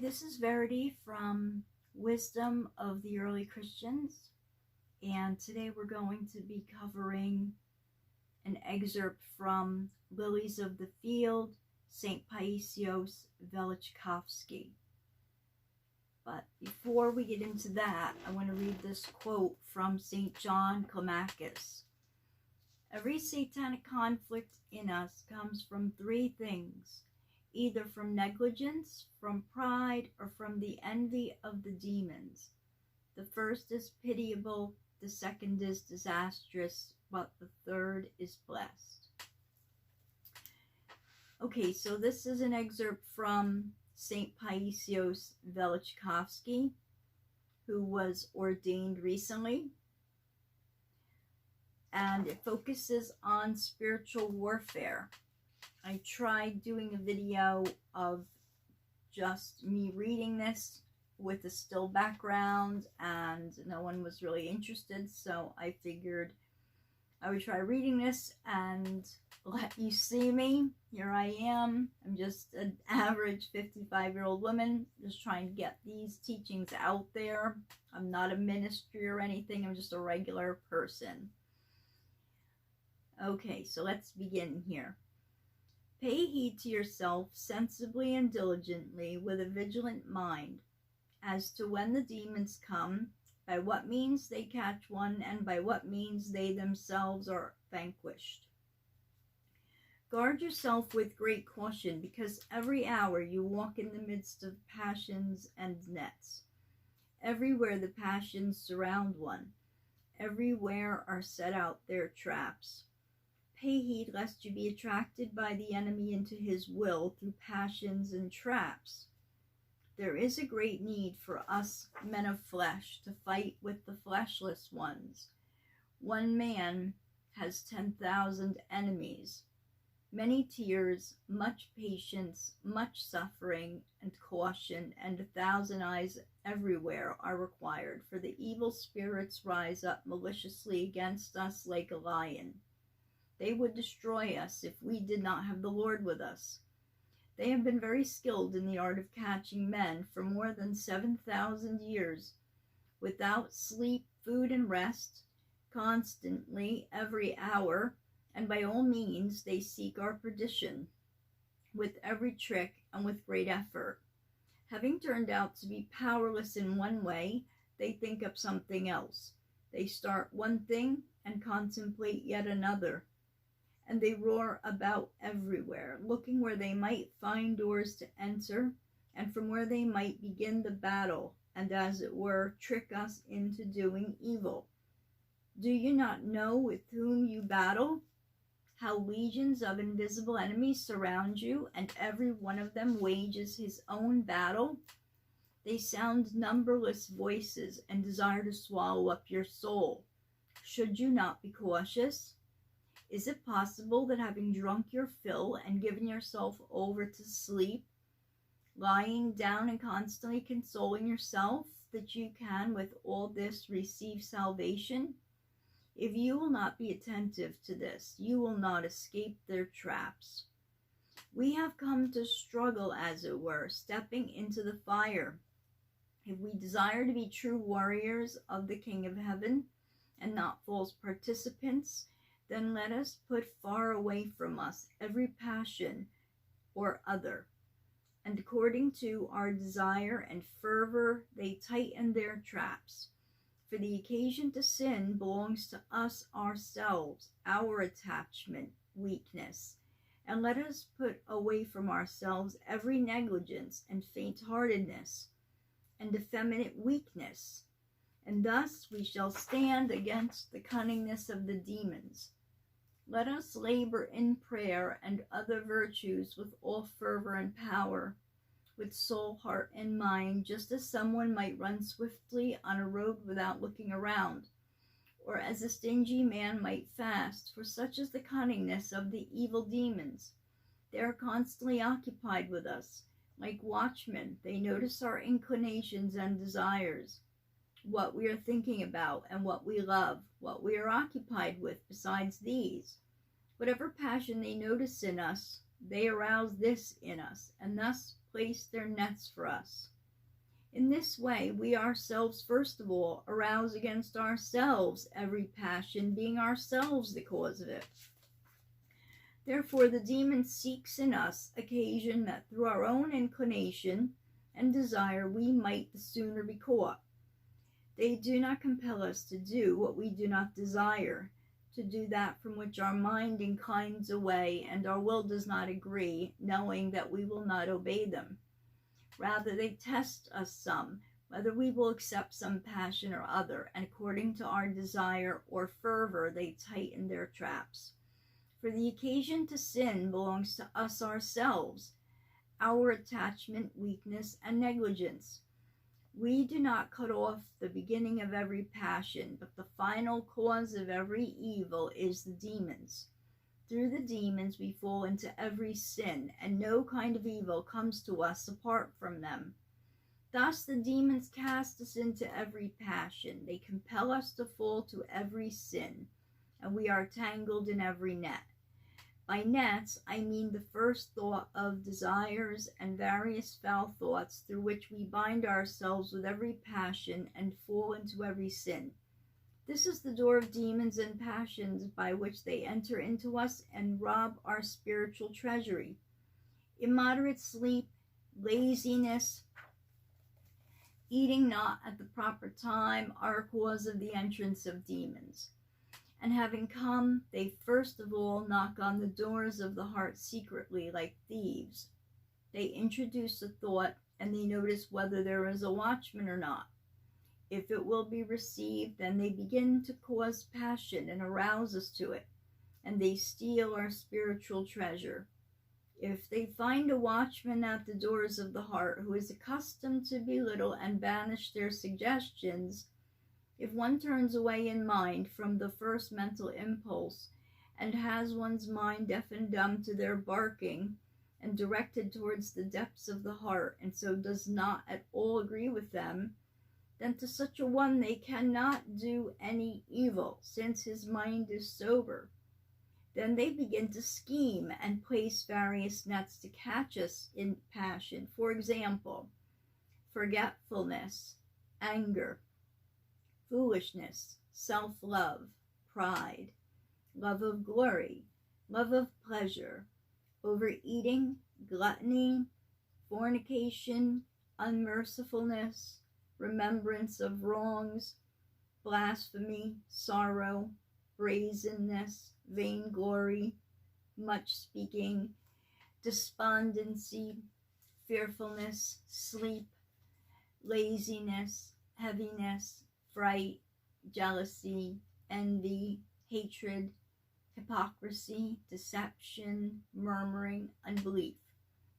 This is Verity from Wisdom of the Early Christians, and today we're going to be covering an excerpt from Lilies of the Field, St. Paisios Velichkovsky. But before we get into that, I want to read this quote from St. John Climacus. Every satanic conflict in us comes from three things: either from negligence, from pride, or from the envy of the demons. The first is pitiable, the second is disastrous, but the third is blessed. Okay, so this is an excerpt from St. Paisios Velichkovsky, who was ordained recently, and it focuses on spiritual warfare. I tried doing a video of just me reading this with a still background, and no one was really interested, so I figured I would try reading this and let you see me. Here I am. I'm just an average 55-year-old woman just trying to get these teachings out there. I'm not a ministry or anything. I'm just a regular person. Okay, so let's begin here. Pay heed to yourself sensibly and diligently with a vigilant mind, as to when the demons come, by what means they catch one, and by what means they themselves are vanquished. Guard yourself with great caution, because every hour you walk in the midst of passions and nets. Everywhere the passions surround one, everywhere are set out their traps. Pay heed lest you be attracted by the enemy into his will through passions and traps. There is a great need for us men of flesh to fight with the fleshless ones. One man has 10,000 enemies. Many tears, much patience, much suffering, and caution, and 1,000 eyes everywhere are required, for the evil spirits rise up maliciously against us like a lion. They would destroy us if we did not have the Lord with us. They have been very skilled in the art of catching men for more than 7,000 years, without sleep, food, and rest, constantly, every hour, and by all means they seek our perdition, with every trick and with great effort. Having turned out to be powerless in one way, they think up something else. They start one thing and contemplate yet another. And they roar about everywhere, looking where they might find doors to enter, and from where they might begin the battle, and as it were, trick us into doing evil. Do you not know with whom you battle? How legions of invisible enemies surround you, and every one of them wages his own battle? They sound numberless voices and desire to swallow up your soul. Should you not be cautious? Is it possible that having drunk your fill and given yourself over to sleep, lying down and constantly consoling yourself, that you can with all this receive salvation? If you will not be attentive to this, you will not escape their traps. We have come to struggle, as it were, stepping into the fire. If we desire to be true warriors of the King of Heaven and not false participants, then let us put far away from us every passion or other. And according to our desire and fervor, they tighten their traps. For the occasion to sin belongs to us ourselves, our attachment, weakness. And let us put away from ourselves every negligence and faint-heartedness and effeminate weakness. And thus we shall stand against the cunningness of the demons. Let us labor in prayer and other virtues with all fervor and power, with soul, heart, and mind, just as someone might run swiftly on a road without looking around, or as a stingy man might fast, for such is the cunningness of the evil demons. They are constantly occupied with us. Like watchmen, they notice our inclinations and desires, what we are thinking about and what we love, what we are occupied with besides these. Whatever passion they notice in us, they arouse this in us, and thus place their nets for us. In this way, we ourselves first of all arouse against ourselves every passion, being ourselves the cause of it. Therefore, the demon seeks in us occasion that through our own inclination and desire we might the sooner be caught. They do not compel us to do what we do not desire, to do that from which our mind inclines away and our will does not agree, knowing that we will not obey them. Rather, they test us some, whether we will accept some passion or other, and according to our desire or fervor, they tighten their traps. For the occasion to sin belongs to us ourselves, our attachment, weakness, and negligence. We do not cut off the beginning of every passion, but the final cause of every evil is the demons. Through the demons we fall into every sin, and no kind of evil comes to us apart from them. Thus the demons cast us into every passion. They compel us to fall to every sin, and we are tangled in every net. By nets, I mean the first thought of desires and various foul thoughts through which we bind ourselves with every passion and fall into every sin. This is the door of demons and passions by which they enter into us and rob our spiritual treasury. Immoderate sleep, laziness, eating not at the proper time are a cause of the entrance of demons. And having come, they first of all knock on the doors of the heart secretly like thieves. They introduce a thought and they notice whether there is a watchman or not. If it will be received, then they begin to cause passion and arouse us to it, and they steal our spiritual treasure. If they find a watchman at the doors of the heart who is accustomed to belittle and banish their suggestions, if one turns away in mind from the first mental impulse and has one's mind deaf and dumb to their barking and directed towards the depths of the heart, and so does not at all agree with them, then to such a one they cannot do any evil, since his mind is sober. Then they begin to scheme and place various nets to catch us in passion. For example, forgetfulness, anger, foolishness, self-love, pride, love of glory, love of pleasure, overeating, gluttony, fornication, unmercifulness, remembrance of wrongs, blasphemy, sorrow, brazenness, vainglory, much speaking, despondency, fearfulness, sleep, laziness, heaviness, fright, jealousy, envy, hatred, hypocrisy, deception, murmuring, unbelief,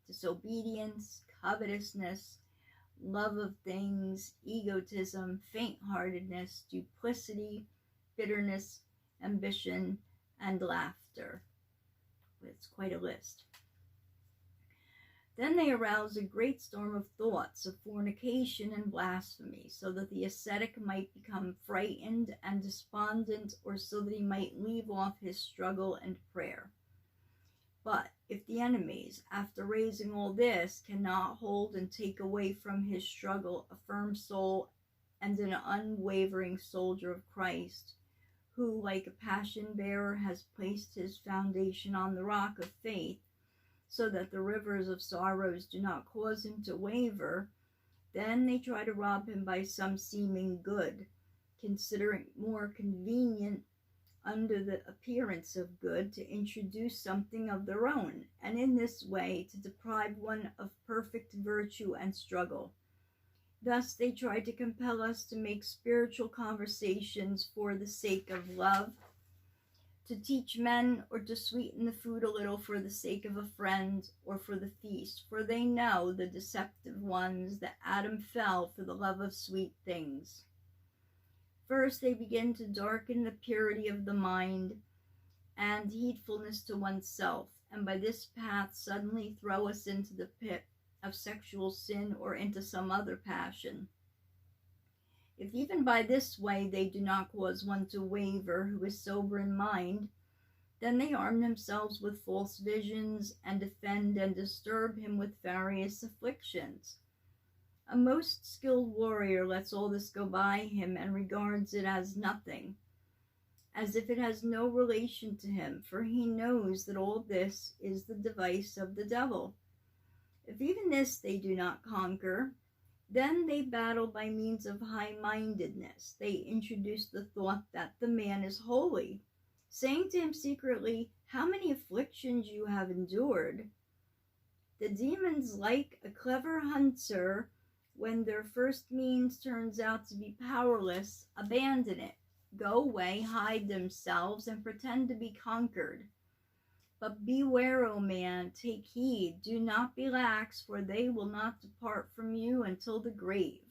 disobedience, covetousness, love of things, egotism, faint-heartedness, duplicity, bitterness, ambition, and laughter. It's quite a list. Then they arouse a great storm of thoughts of fornication and blasphemy, so that the ascetic might become frightened and despondent, or so that he might leave off his struggle and prayer. But if the enemies, after raising all this, cannot hold and take away from his struggle a firm soul and an unwavering soldier of Christ, who, like a passion-bearer, has placed his foundation on the rock of faith, so that the rivers of sorrows do not cause him to waver, then they try to rob him by some seeming good, considering it more convenient under the appearance of good to introduce something of their own, and in this way to deprive one of perfect virtue and struggle. Thus they try to compel us to make spiritual conversations for the sake of love, to teach men, or to sweeten the food a little for the sake of a friend or for the feast, for they know, the deceptive ones, that Adam fell for the love of sweet things. First, they begin to darken the purity of the mind and heedfulness to oneself, and by this path suddenly throw us into the pit of sexual sin or into some other passion. If even by this way they do not cause one to waver who is sober in mind, then they arm themselves with false visions and offend and disturb him with various afflictions. A most skilled warrior lets all this go by him and regards it as nothing, as if it has no relation to him, for he knows that all this is the device of the devil. If even this they do not conquer, then they battle by means of high-mindedness. They introduce the thought that the man is holy, saying to him secretly, "How many afflictions you have endured." The demons, like a clever hunter, when their first means turns out to be powerless, abandon it, go away, hide themselves, and pretend to be conquered. But beware, O man, take heed, do not be lax, for they will not depart from you until the grave.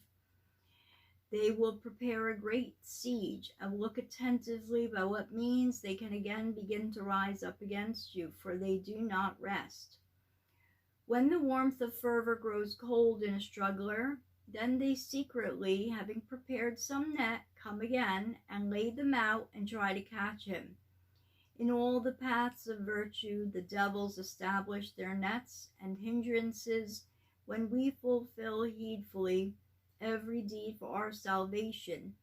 They will prepare a great siege, and look attentively by what means they can again begin to rise up against you, for they do not rest. When the warmth of fervor grows cold in a struggler, then they secretly, having prepared some net, come again and lay them out and try to catch him. In all the paths of virtue, the devils establish their nets and hindrances when we fulfill heedfully every deed for our salvation,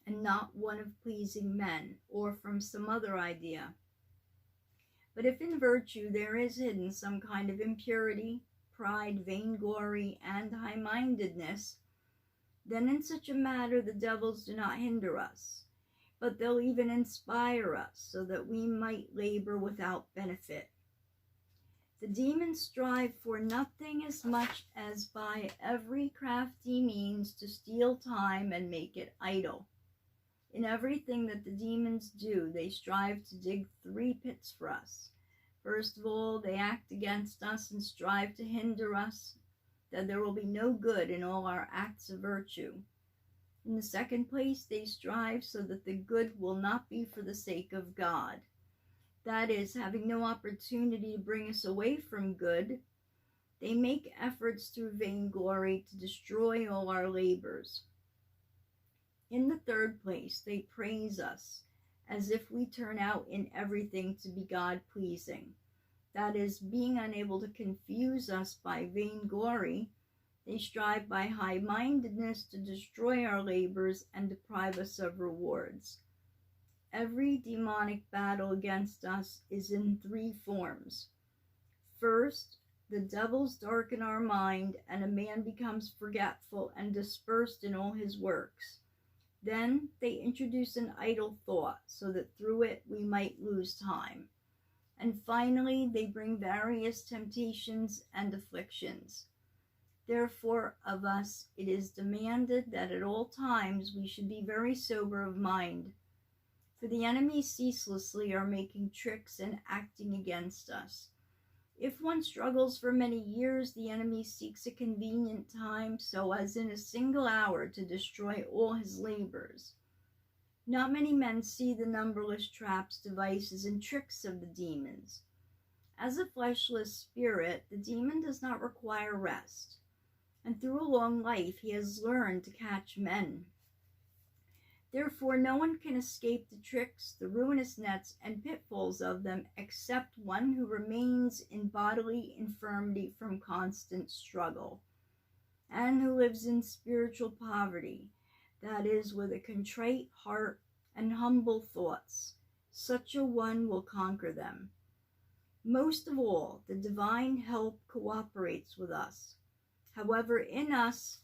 and not one of pleasing men, or from some other idea. But if in virtue there is hidden some kind of impurity, pride, vainglory, and high-mindedness, then in such a matter the devils do not hinder us, but they'll even inspire us, so that we might labor without benefit. The demons strive for nothing as much as by every crafty means to steal time and make it idle. In everything that the demons do, they strive to dig 3 pits for us. First of all, they act against us and strive to hinder us, that there will be no good in all our acts of virtue. In the second place, they strive so that the good will not be for the sake of God. That is, having no opportunity to bring us away from good, they make efforts through vainglory to destroy all our labors. In the third place, they praise us, as if we turn out in everything to be God-pleasing. That is, being unable to confuse us by vainglory, they strive by high-mindedness to destroy our labors and deprive us of rewards. Every demonic battle against us is in 3 forms. First, the devils darken our mind, and a man becomes forgetful and dispersed in all his works. Then they introduce an idle thought, so that through it we might lose time. And finally, they bring various temptations and afflictions. Therefore, of us it is demanded that at all times we should be very sober of mind, for the enemy ceaselessly are making tricks and acting against us. If one struggles for many years, the enemy seeks a convenient time so as in a single hour to destroy all his labors. Not many men see the numberless traps, devices, and tricks of the demons. As a fleshless spirit, the demon does not require rest, and through a long life he has learned to catch men. Therefore, no one can escape the tricks, the ruinous nets, and pitfalls of them, except one who remains in bodily infirmity from constant struggle, and who lives in spiritual poverty, that is, with a contrite heart and humble thoughts. Such a one will conquer them. Most of all, the divine help cooperates with us. However, in us,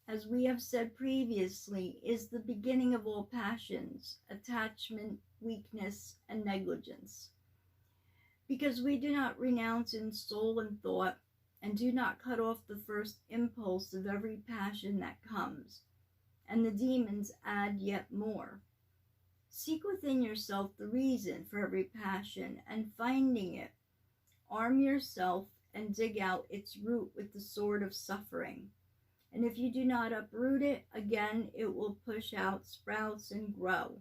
as we have said previously, is the beginning of all passions, attachment, weakness, and negligence. Because we do not renounce in soul and thought, and do not cut off the first impulse of every passion that comes, and the demons add yet more. Seek within yourself the reason for every passion, and finding it, arm yourself and dig out its root with the sword of suffering. And if you do not uproot it, again it will push out sprouts and grow.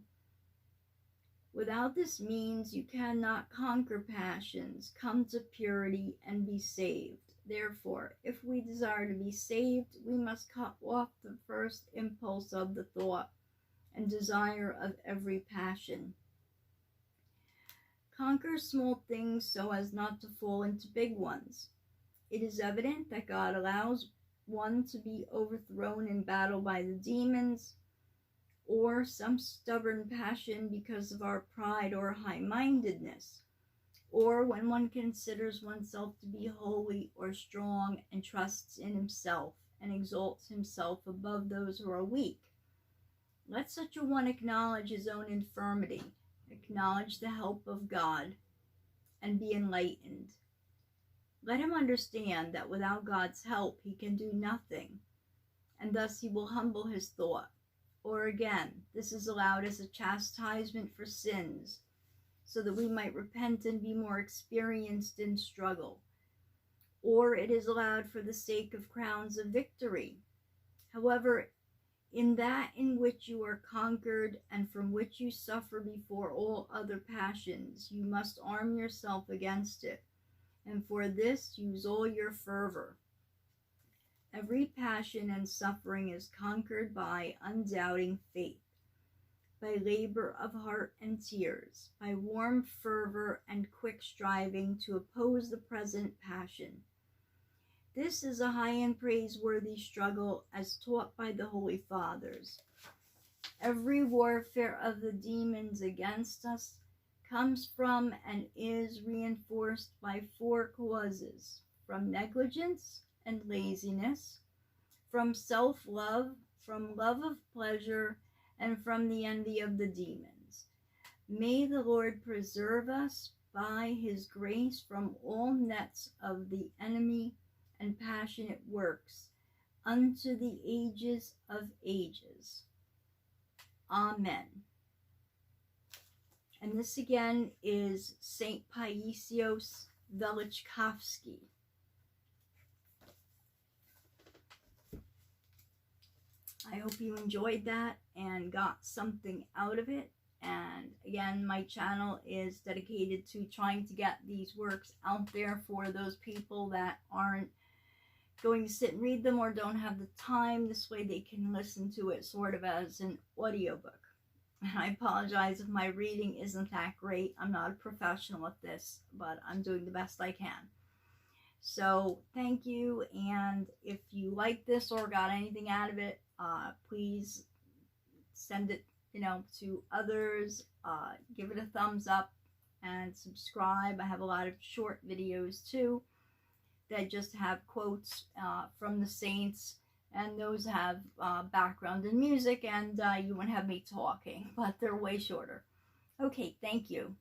Without this means, you cannot conquer passions, come to purity, and be saved. Therefore, if we desire to be saved, we must cut off the first impulse of the thought and desire of every passion. Conquer small things so as not to fall into big ones. It is evident that God allows one to be overthrown in battle by the demons, or some stubborn passion because of our pride or high-mindedness, or when one considers oneself to be holy or strong and trusts in himself and exalts himself above those who are weak. Let such a one acknowledge his own infirmity, acknowledge the help of God, and be enlightened. Let him understand that without God's help he can do nothing, and thus he will humble his thought. Or again, this is allowed as a chastisement for sins, so that we might repent and be more experienced in struggle. Or it is allowed for the sake of crowns of victory. However, in that in which you are conquered and from which you suffer before all other passions, you must arm yourself against it, and for this use all your fervor. Every passion and suffering is conquered by undoubting faith, by labor of heart and tears, by warm fervor and quick striving to oppose the present passion. This is a high and praiseworthy struggle as taught by the Holy Fathers. Every warfare of the demons against us comes from and is reinforced by four causes: from negligence and laziness, from self-love, from love of pleasure, and from the envy of the demons. May the Lord preserve us by his grace from all nets of the enemy and passionate works unto the ages of ages. Amen. And this again is Saint Paisios Velichkovsky. I hope you enjoyed that and got something out of it. And again, my channel is dedicated to trying to get these works out there for those people that aren't going to sit and read them or don't have the time. This way they can listen to it sort of as an audiobook. And I apologize if my reading isn't that great. I'm not a professional at this, but I'm doing the best I can. So thank you, and if you like this or got anything out of it, please send it to others, give it a thumbs up, and subscribe. I have a lot of short videos too that just have quotes from the saints, and those have background and music, and you won't have me talking, but they're way shorter. Okay, thank you.